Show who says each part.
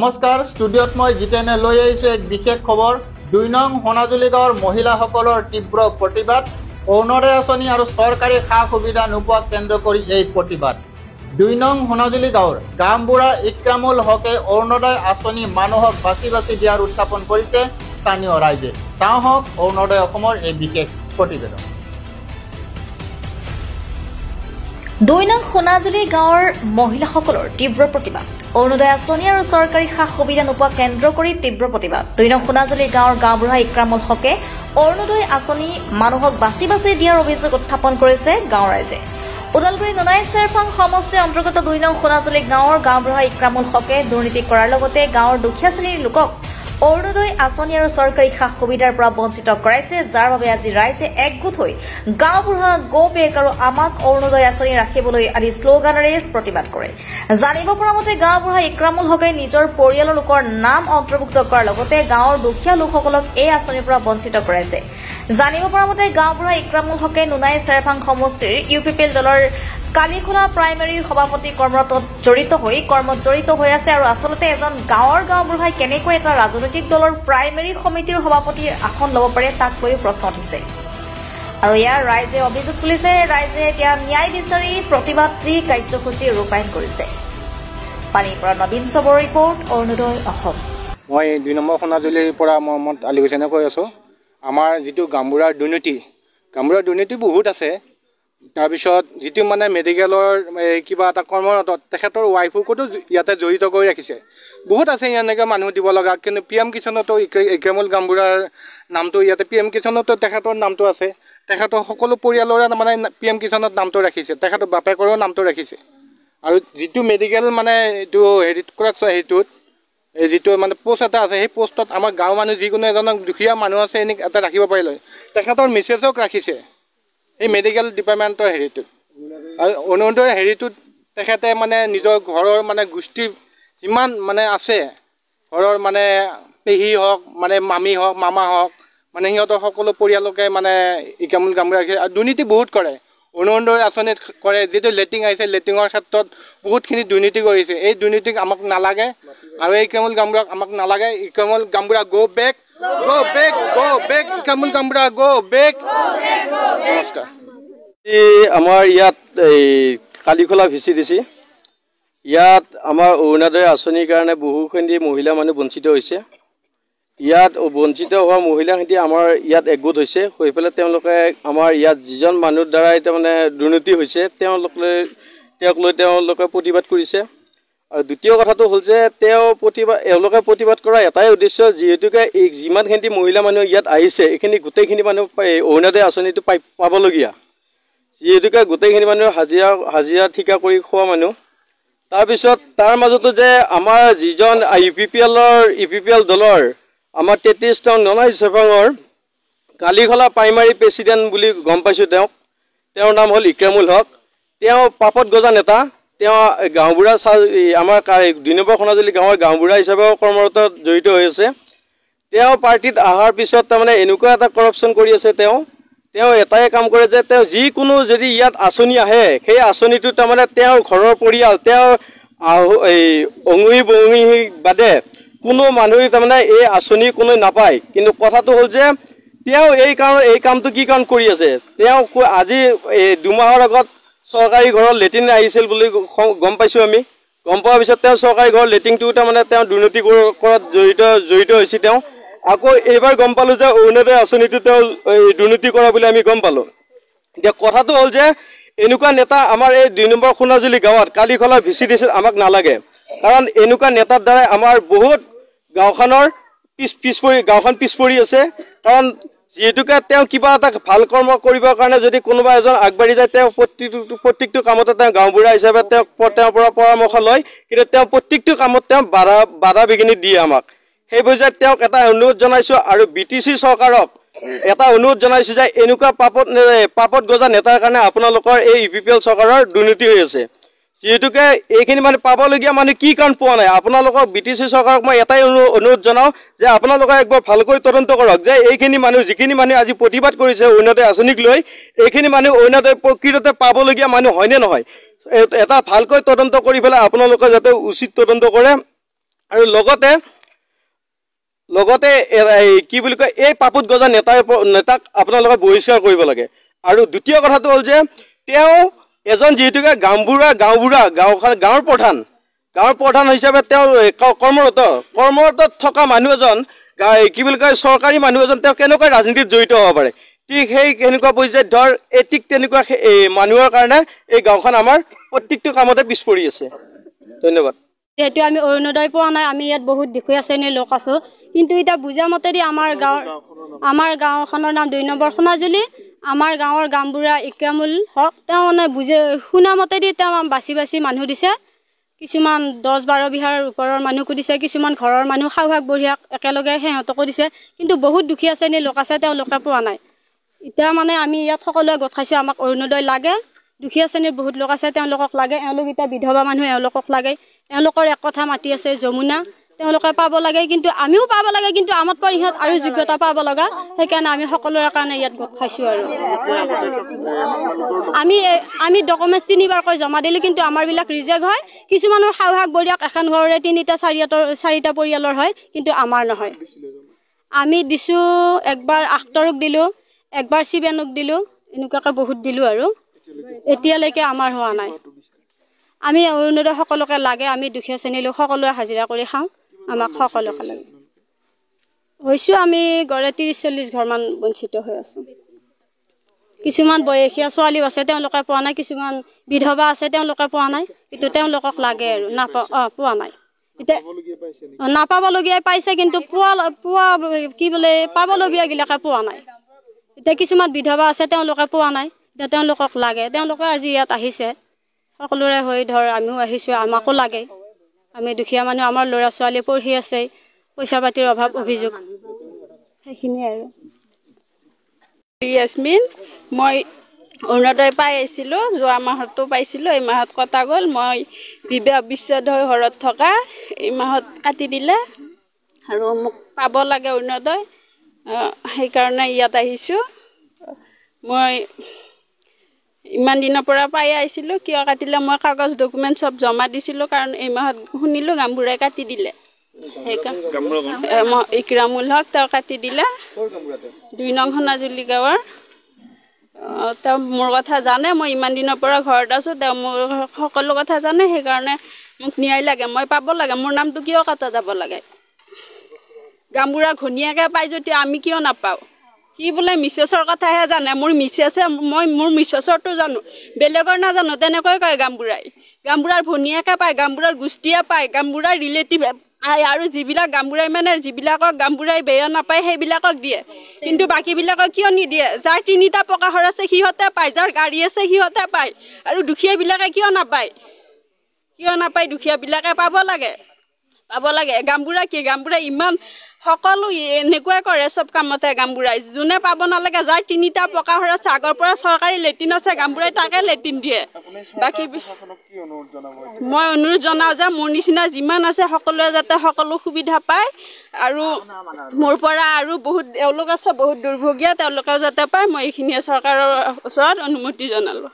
Speaker 1: নমস্কাৰ ষ্টুডিঅ'ত মই জিতেনে লৈ আহিছোঁ এক বিশেষ খবৰ ২ নং সোণাজুলি গাঁৱৰ মহিলাসকলৰ তীব্ৰ প্ৰতিবাদ অৰুণোদয় আঁচনি আৰু চৰকাৰী সা সুবিধা নোপোৱা কেন্দ্ৰ কৰি এই প্ৰতিবাদ ২ নং সোণাজুলি গাঁৱৰ গামবুঢ়া ইক্ৰামুল হকে অৰুণোদয় আঁচনি মানুহক বাছি বাছি দিয়াৰ উত্থাপন কৰিছে স্থানীয় ৰাইজে চাওঁ হওক অৰুণোদয় অসমৰ এই বিশেষ প্ৰতিবেদন
Speaker 2: ২ নং সোণাজুলি গাঁৱৰ মহিলাসকলৰ তীব্ৰ প্ৰতিবাদ অৰুণোদয় আঁচনি আৰু চৰকাৰী সা সুবিধা নোপোৱা কেন্দ্ৰ কৰি তীব্ৰ প্ৰতিবাদ ২ নং সোণাজুলি গাঁৱৰ গাঁওবুঢ়া ইক্ৰামুল হকে অৰুণোদয় আঁচনি মানুহক বাছি বাছি দিয়াৰ অভিযোগ উত্থাপন কৰিছে গাঁও ৰাইজে ওদালগুৰি ননাই চেৰফাং সমষ্টিৰ অন্তৰ্গত ২ নং সোণাজুলি গাঁৱৰ গাঁওবুঢ়া ইক্ৰামুল হকে দুৰ্নীতি কৰাৰ লগতে গাঁৱৰ দুখীয়া শ্ৰেণীৰ লোকক অৰুণোদয় আঁচনি আৰু চৰকাৰী সা সুবিধাৰ পৰা বঞ্চিত কৰাইছে যাৰ বাবে আজি ৰাইজে একগোট হৈ গাঁওবুঢ়া গো বেক আৰু আমাক অৰুণোদয় আঁচনি ৰাখিবলৈ আদি শ্লোগানেৰে প্ৰতিবাদ কৰে জানিব পৰা মতে গাঁওবুঢ়া ইক্ৰামুল হকে নিজৰ পৰিয়ালৰ লোকৰ নাম অন্তৰ্ভুক্ত কৰাৰ লগতে গাঁৱৰ দুখীয়া লোকসকলক এই আঁচনিৰ পৰা বঞ্চিত কৰাইছে জানিব পৰা মতে গাঁওবুঢ়া ইক্ৰামুল হকে নুনাই চেৰফাং সমষ্টিৰ ইউপিপিএল দলৰ কালিখোলা প্ৰাইমেৰীৰ সভাপতি কৰ্মত জড়িত হৈ আছে আৰু আচলতে এজন গাঁৱৰ গাঁওবুঢ়াই কেনেকৈ এটা ৰাজনৈতিক দলৰ প্ৰাইমেৰী সমিতিৰ সভাপতিৰ আসন ল'ব পাৰে তাক লৈ প্ৰশ্ন উঠিছে আৰু ইয়াৰ ৰাইজে অভিযোগ তুলিছে ৰাইজে এতিয়া ন্যায় বিচাৰি প্ৰতিবাদী কাৰ্যসূচী ৰূপায়ণ কৰিছে পানীৰ পৰা নবীন চবৰ ৰিপৰ্ট অৰুণোদয় অসম
Speaker 3: মই ২ নম্বৰ সোণাজুলিৰ পৰা মহম্মদ আলী হুছেইনে কৈ আছোঁ আমাৰ যিটো গামবুঢ়াৰ দুৰ্নীতি বহুত আছে তাৰপিছত যিটো মানে মেডিকেলৰ কিবা এটা কৰ্মৰত তেখেতৰ ৱাইফকোতো ইয়াতে জড়িত কৰি ৰাখিছে বহুত আছে এনেকৈ মানুহ দিব লগা কিন্তু PM কিষাণতো ইক্ৰামুল গামবুঢ়াৰ নামটো ইয়াতে PM কিষাণতো তেখেতৰ নামটো আছে তেখেতৰ সকলো পৰিয়ালৰে মানে PM কিষাণত নামটো ৰাখিছে তেখেতৰ বাপেকৰো নামটো ৰাখিছে আৰু যিটো মেডিকেল মানে এইটো হেৰিত সেইটোত যিটো মানে পোষ্ট এটা আছে সেই পোষ্টত আমাৰ গাঁৱৰ মানুহ যিকোনো এজন দুখীয়া মানুহ আছে এনেকৈ এটা ৰাখিব পাৰিলে তেখেতৰ মিছেছক ৰাখিছে এই মেডিকেল ডিপাৰ্টমেণ্টৰ হেৰিটোত আৰু অৰুণোদয় হেৰিটোত তেখেতে মানে নিজৰ ঘৰৰ মানে গোষ্ঠী যিমান মানে আছে ঘৰৰ মানে পেহী হওক মানে মামী হওক মামা হওক মানে সিহঁতৰ সকলো পৰিয়ালকে মানে ইক্ৰামুল গামবুঢ়া ৰাখে আৰু দুৰ্নীতি বহুত কৰে অৰুণোদয় আঁচনিত কৰে যিটো লেট্ৰিন আহিছে লেট্ৰিনৰ ক্ষেত্ৰত বহুতখিনি দুৰ্নীতি কৰিছে এই দুৰ্নীতিক আমাক নালাগে আৰু এই ইক্ৰামুল গামবুঢ়াক আমাক নালাগে Ikramul Gaonbura go back Ikramul Gaonbura go back নমস্কাৰ
Speaker 4: আমাৰ ইয়াত এই কালিখোলা VCDC ইয়াত আমাৰ অৰুণোদয় আঁচনিৰ কাৰণে বহুখিনি মহিলা মানুহ বঞ্চিত হৈছে ইয়াত বঞ্চিত হোৱা মহিলাখিনি আমাৰ ইয়াত একগোট হৈছে হৈ পেলাই তেওঁলোকে আমাৰ ইয়াত যিজন মানুহৰ দ্বাৰা তাৰমানে দুৰ্নীতি হৈছে তেওঁলোকে প্ৰতিবাদ কৰিছে আৰু দ্বিতীয় কথাটো হ'ল যে এওঁলোকে প্ৰতিবাদ কৰা এটাই উদ্দেশ্য যিহেতুকে এই যিমানখিনি মহিলা মানুহ ইয়াত আহিছে এইখিনি গোটেইখিনি মানুহ অৰুণোদয় আঁচনিটো পাবলগীয়া যিহেতুকে গোটেইখিনি মানুহ হাজিৰা ঠিকা কৰি খোৱা মানুহ তাৰপিছত তাৰ মাজতো যে আমাৰ যিজন ইউপিপিএল দলৰ আমাৰ 33 নং ননাই চেৰফাঙৰ কালিখোলা প্ৰাইমাৰী প্ৰেচিডেণ্ট বুলি গম পাইছোঁ তেওঁৰ নাম হ'ল ইক্ৰামুল হক তেওঁ পাপত গজা নেতা তেওঁ গাঁওবুঢ়া আমাৰ ২ নম্বৰ সোণাজুলি গাঁৱৰ গাঁওবুঢ়া হিচাপেও কৰ্মৰত জড়িত হৈ আছে তেওঁ পাৰ্টিত অহাৰ পিছত তাৰমানে এনেকুৱা এটা কৰাপশ্যন কৰি আছে তেওঁ এটাই কাম কৰে যে তেওঁ যিকোনো যদি ইয়াত আঁচনি আহে সেই আঁচনিটো তাৰমানে তেওঁৰ ঘৰৰ পৰিয়াল তেওঁৰ অঙুৰি বঙুৰি বাদে কোনো মানুহে তাৰমানে এই আঁচনি কোনো নাপায় কিন্তু কথাটো হ'ল যে তেওঁ এই কামটো কি কাম কৰি আছে তেওঁ আজি 2 মাহৰ আগত চৰকাৰী ঘৰৰ লেট্ৰিন আহিছিল বুলি গম পাইছোঁ আমি গম পোৱাৰ পিছত তেওঁ চৰকাৰী ঘৰৰ লেট্ৰিনটো তাৰমানে তেওঁ দুৰ্নীতি কৰাত জড়িত হৈছে তেওঁ আকৌ এইবাৰ গম পালোঁ যে অৰুণোদয় আঁচনিটো তেওঁ দুৰ্নীতি কৰা বুলি আমি গম পালোঁ এতিয়া কথাটো হ'ল যে এনেকুৱা নেতা আমাৰ এই 2 নম্বৰ সোণাজুলি গাঁৱত কালিখোলা VCDC আমাক নালাগে কাৰণ এনেকুৱা নেতাৰ দ্বাৰাই আমাৰ বহুত গাঁওখন পিছ পৰি আছে কাৰণ যিহেতুকে তেওঁ কিবা এটা ভাল কৰ্ম কৰিবৰ কাৰণে যদি কোনোবা এজন আগবাঢ়ি যায় তেওঁ প্ৰত্যেকটো কামতে তেওঁ গাঁওবুঢ়া হিচাপে তেওঁৰ পৰা পৰামৰ্শ লয় কিন্তু তেওঁ প্ৰত্যেকটো কামত তেওঁ বাধা বিঘিনি দিয়ে আমাক সেই পৰ্যায়ত তেওঁক এটা অনুৰোধ জনাইছোঁ আৰু BTC চৰকাৰক এটা অনুৰোধ জনাইছোঁ যে এনেকুৱা পাপত গজা নেতাৰ কাৰণে আপোনালোকৰ এই UPPL চৰকাৰৰ দুৰ্নীতি হৈ আছে যিহেতুকে এইখিনি মানে পাবলগীয়া মানুহ কি কাৰণ পোৱা নাই আপোনালোকৰ BTC চৰকাৰক মই এটাই অনুৰোধ জনাওঁ যে আপোনালোকে একবাৰ ভালকৈ তদন্ত কৰক যে এইখিনি মানুহ যিখিনি মানুহ আজি প্ৰতিবাদ কৰিছে অৰুণোদয় আঁচনিক লৈ এইখিনি মানুহ অৰুণোদয় প্ৰকৃততে পাবলগীয়া মানুহ হয়নে নহয় এটা ভালকৈ তদন্ত কৰি পেলাই আপোনালোকে যাতে উচিত তদন্ত কৰে আৰু লগতে কি বুলি কয় এই পাপুত গজা নেতাক আপোনালোকে বহিষ্কাৰ কৰিব লাগে। আৰু দ্বিতীয় কথাটো হ'ল যে তেওঁ এজন যিহেতুকে গাঁৱৰ প্ৰধান হিচাপে তেওঁ কৰ্মৰত থকা মানুহ এজন কি বুলি কয় চৰকাৰী মানুহ এজন তেওঁ কেনেকৈ ৰাজনীতিত জড়িত হ'ব পাৰে। ঠিক সেই কেনেকুৱা পৰ্যায়ত ধৰ ঠিক তেনেকুৱা মানুহৰ কাৰণে এই গাঁওখন আমাৰ প্ৰত্যেকটো কামতে পিছ পৰি আছে। ধন্যবাদ।
Speaker 5: যেহেতু আমি অৰুণোদয় পোৱা নাই, আমি ইয়াত বহুত দুখীয়া শ্ৰেণীৰ লোক আছোঁ, কিন্তু এতিয়া বুজা মতেদি আমাৰ গাঁওখনৰ নাম 2 নম্বৰ সোণাজুলি। আমাৰ গাঁৱৰ গাঁওবুঢ়া ইক্ৰামুল হক তেওঁ মানে শুনা মতেদি তেওঁ বাছি মানুহ দিছে। কিছুমান 10-12 বিঘাৰ ওপৰৰ মানুহকো দিছে, কিছুমান ঘৰৰ মানুহ শাহুহাক বঢ়িয়াক একেলগে সিহঁতকো দিছে, কিন্তু বহুত দুখীয়া শ্ৰেণীৰ লোক আছে তেওঁলোকে পোৱা নাই। এতিয়া মানে আমি ইয়াত সকলোৱে গোট খাইছোঁ, আমাক অৰুণোদয় লাগে। দুখীয়া শ্ৰেণীৰ বহুত লোক আছে, তেওঁলোকক লাগে। এওঁলোক এতিয়া বিধৱা মানুহ, এওঁলোকক লাগে। এওঁলোকৰ এক কথা মাতি আছে যমুনা, তেওঁলোকে পাব লাগে, কিন্তু আমিও পাব লাগে, কিন্তু আমত পৰি সিহঁত আৰু যোগ্যতা পাব লগা। সেইকাৰণে আমি সকলোৰে কাৰণে ইয়াত গোট খাইছোঁ। আৰু আমি ডকুমেণ্টছ 3বাৰকৈ জমা দিলোঁ, কিন্তু আমাৰবিলাক ৰিজেক্ট হয়। কিছুমানৰ শাহুহাক বঢ়িয়াক এখন ঘৰৰে 3-4টা পৰিয়ালৰ হয়, কিন্তু আমাৰ নহয়। আমি দিছোঁ, একবাৰ আখতৰক দিলোঁ, একবাৰ শিৱেনক দিলোঁ, এনেকুৱাকৈ বহুত দিলোঁ। আৰু এতিয়ালৈকে আমাৰ হোৱা নাই। আমি অৰুণোদয় সকলোকে লাগে। আমি দুখীয়া শ্ৰেণীৰ লোক সকলোৱে হাজিৰা কৰি খাওঁ, আমাক সকলোকে লাগে। হৈছোঁ আমি গড়ে 30-40 ঘৰমান বঞ্চিত হৈ আছোঁ। কিছুমান বয়সীয়া ছোৱালীও আছে, তেওঁলোকে পোৱা নাই। কিছুমান বিধৱা আছে, তেওঁলোকে পোৱা নাই, কিন্তু তেওঁলোকক লাগে আৰু পোৱা নাই। এতিয়া নাপাবলগীয়াই পাইছে, কিন্তু কি বোলে পাবলগীয়াগিলাকে পোৱা নাই। এতিয়া কিছুমান বিধৱা আছে, তেওঁলোকে পোৱা নাই, এতিয়া তেওঁলোকক লাগে। তেওঁলোকে আজি ইয়াত আহিছে, সকলোৰে হৈ ধৰ আমিও আহিছোঁ, আমাকো লাগে। আমি দুখীয়া মানুহ, আমাৰ ল'ৰা ছোৱালী পঢ়ি আছে, পইচা পাতিৰ অভাৱ অভিযোগ, সেইখিনিয়ে আৰু।
Speaker 6: ইয়াসমিন, মই অৰুণোদয় পাই আহিছিলোঁ, যোৱা মাহতো পাইছিলোঁ, এই মাহত কটা গ'ল। মই বিবাহ বিচ্ছেদ হৈ ঘৰত থকা, এই মাহত কাটি দিলে আৰু মোক পাব লাগে অৰুণোদয়, সেইকাৰণে ইয়াত আহিছোঁ। মই ইমান দিনৰ পৰা পাই আহিছিলোঁ, কিয় কাটিলে মই কাগজ ডকুমেণ্ট চব জমা দিছিলোঁ, কাৰণ এই মাহত শুনিলোঁ গাঁওবুঢ়াই কাটি দিলে। সেইকাৰণে ইক্ৰামুল হক তেওঁ কাটি দিলে, 2 নং সোণাজুলি গাঁৱৰ। তেওঁ মোৰ কথা জানে, মই ইমান দিনৰ পৰা ঘৰত আছোঁ, তেওঁ মোৰ সকলো কথা জানে। সেইকাৰণে মোক ন্যায় লাগে, মই পাব লাগে। মোৰ নামটো কিয় কাটা যাব লাগে? গাঁওবুঢ়া ঘনীয়াকৈ পাই যদি আমি কিয় নাপাওঁ? কি বোলে মিছেছৰ কথাহে জানে, মোৰ মিছেছে, মই মোৰ মিছেছৰটো জানো, বেলেগৰ নাজানো, তেনেকৈ কয় গাঁওবুঢ়াই। গাঁওবুঢ়াৰ ভনীয়েকে পায়, গাঁওবুঢ়াৰ গোষ্ঠীয়ে পায়, গাঁওবুঢ়াৰ ৰিলেটিভ আৰু যিবিলাক গাঁওবুঢ়াই মানে যিবিলাকক গাঁওবুঢ়াই বেয়া নাপায় সেইবিলাকক দিয়ে, কিন্তু বাকীবিলাকক কিয় নিদিয়ে? যাৰ 3টা পকা ঘৰ আছে সিহঁতে পায়, যাৰ গাড়ী আছে সিহঁতে পায়, আৰু দুখীয়াবিলাকে কিয় নাপায়? দুখীয়াবিলাকে পাব লাগে। গাঁওবুঢ়া কি? গাঁওবুঢ়াই ইমান সকলো এনেকুৱাই কৰে চব কামতে। গাঁওবুঢ়াই যোনে পাব নালাগে, যাৰ 3টা পকা ঘৰ আছে, আগৰ পৰা চৰকাৰী লেট্ৰিন আছে, গাঁওবুঢ়াই তাকে লেট্ৰিন দিয়ে। বাকী মই অনুৰোধ জনাওঁ যে মোৰ নিচিনা যিমান আছে সকলোৱে যাতে সকলো সুবিধা পায়, আৰু মোৰ পৰা আৰু বহুত এওঁলোক আছে বহুত দুৰ্ভগীয়া, তেওঁলোকেও যাতে পায়। মই এইখিনিয়ে চৰকাৰৰ ওচৰত অনুমতি জনালোঁ।